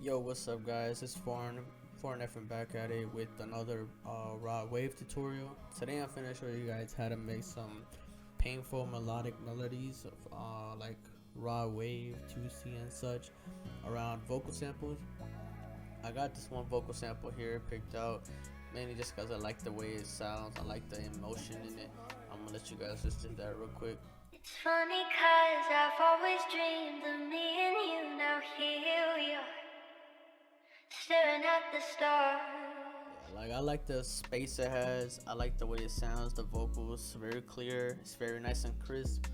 Yo, what's up guys? It's Foreign F back at it with another raw wave tutorial. Today I'm finna show you guys how to make some painful melodic melodies of like raw wave, 2C and such around vocal samples. I got this one vocal sample here picked out mainly just because I like the way it sounds. I like the emotion in it. I'm gonna let you guys listen to that real quick. It's funny cause I've always dreamed of me and you. Now here we are, staring at the stars. Yeah, like I like the space it has. I like the way it sounds. The vocals very clear. It's very nice and crisp.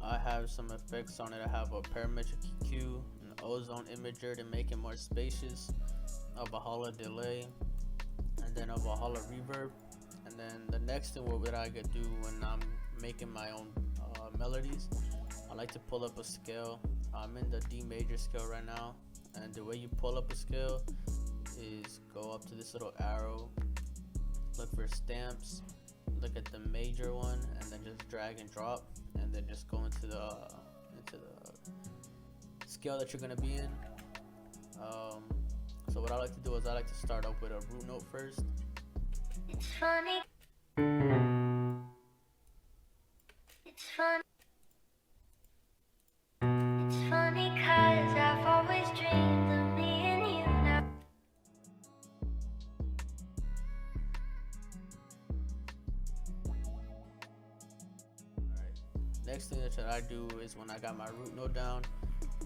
I have some effects on it. I have a parametric EQ, an ozone imager to make it more spacious, a Valhalla delay, and then a Valhalla reverb. And then the next thing what I could do when I'm making my own melodies, I like to pull up a scale. I'm in the D major scale right now, and the way you pull up a scale is go up to this little arrow, look for stamps, look at the major one, and then just drag and drop, and then just go into the scale that you're gonna be in. So what I like to do is I like to start up with a root note first. It's funny. It's funny. It's funny cause I've always dreamed of me and you. Now Next thing that I do is when I got my root note down,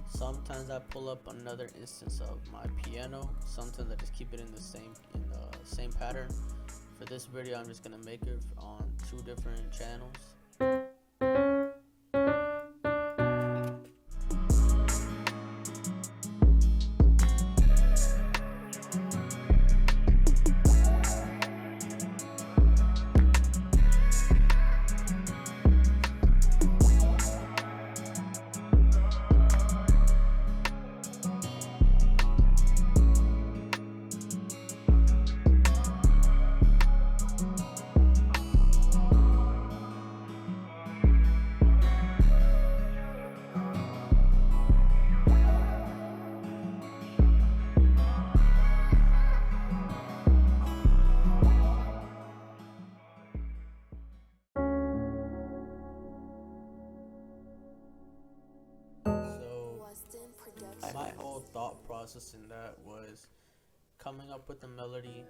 sometimes I pull up another instance of my piano. Sometimes I just keep it in the same pattern. For this video, I'm just gonna make it on 2 different channels. My whole thought process in that was coming up with the melody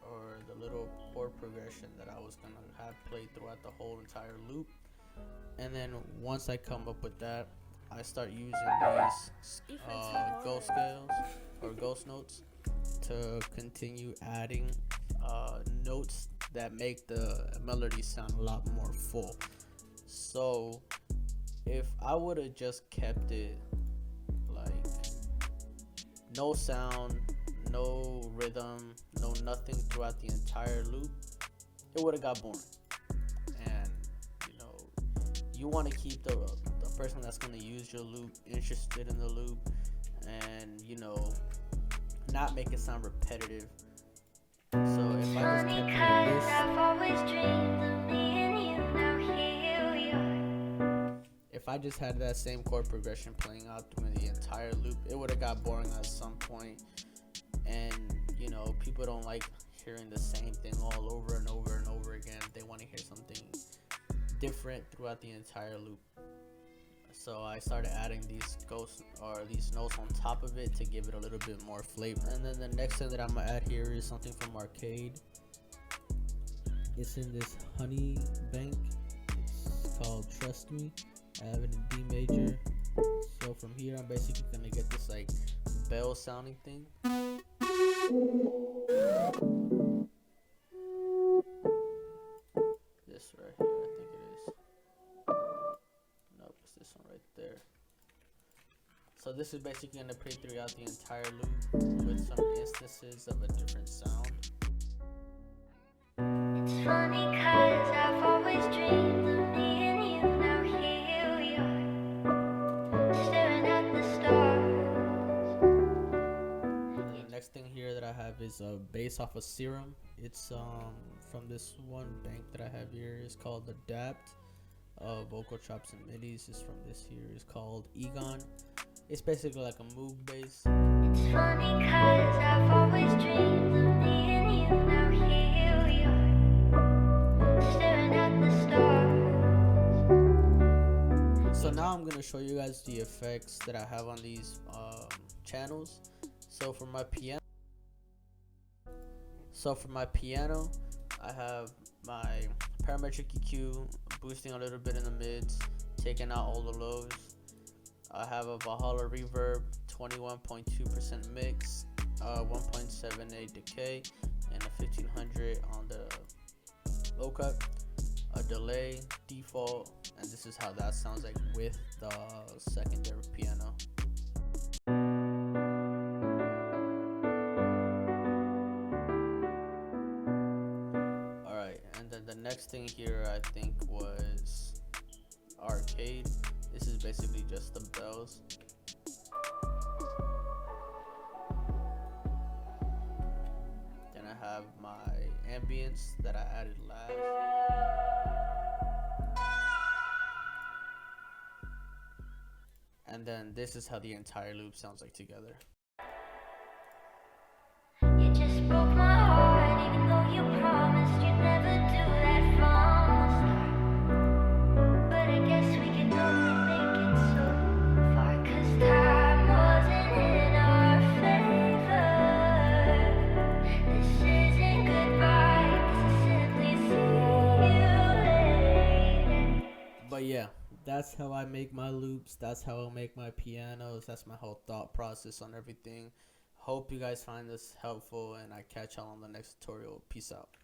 or the little chord progression that I was gonna have played throughout the whole entire loop, and then once I come up with that, I start using these ghost scales or ghost notes to continue adding notes that make the melody sound a lot more full. So if I would have just kept it like no sound, no rhythm, no nothing throughout the entire loop, it would have got boring. And you want to keep the person that's going to use your loop interested in the loop, and not make it sound repetitive. So if I just kept it like this, I've always dreamed of me and you. Now here we are. if I just had that same chord progression playing out through the entire loop, it would have got boring at some point. And people don't like hearing the same thing all over and over and over again. They want to hear something different throughout the entire loop. So I started adding these ghosts or these notes on top of it to give it a little bit more flavor. And then the next thing that I'm gonna add here is something from Arcade. It's in this honey bank. It's called Trust Me. I have it in D major. So from here I'm basically gonna get this like bell sounding thing. This right here, I think it is. Nope, it's this one right there. So this is basically gonna play throughout the entire loop with some instances of a different sound. It's funny cause I've always dreamed of me and you. Now here we are, staring at the stars. The next thing here that I have is a bass off of Serum. It's from this one bank that I have here. It's called Adapt. Vocal chops and midis is from this here. It's called Egon. It's basically like a Moog bass. It's funny 'cause I've always dreamed of me and you. Now here we are, staring at the stars. So now I'm gonna show you guys the effects that I have on these channels. So for my piano, I have my parametric EQ boosting a little bit in the mids, taking out all the lows. I have a Valhalla reverb, 21.2% mix, 1.78 decay, and a 1500 on the low cut, a delay, default, and this is how that sounds like with the secondary piano. Alright, and then the next thing here I think was arcade. This is basically just the bells. Then I have my ambience that I added last. And then this is how the entire loop sounds like together. You just broke my heart, even though you promised you'd never do that from the start. But I guess we can only make it so far, 'cause time wasn't in our favor. This isn't goodbye, this is simply see you later. But yeah, that's how I make my loops. That's how I make my pianos. That's my whole thought process on everything. Hope you guys find this helpful, and I catch y'all on the next tutorial. Peace out.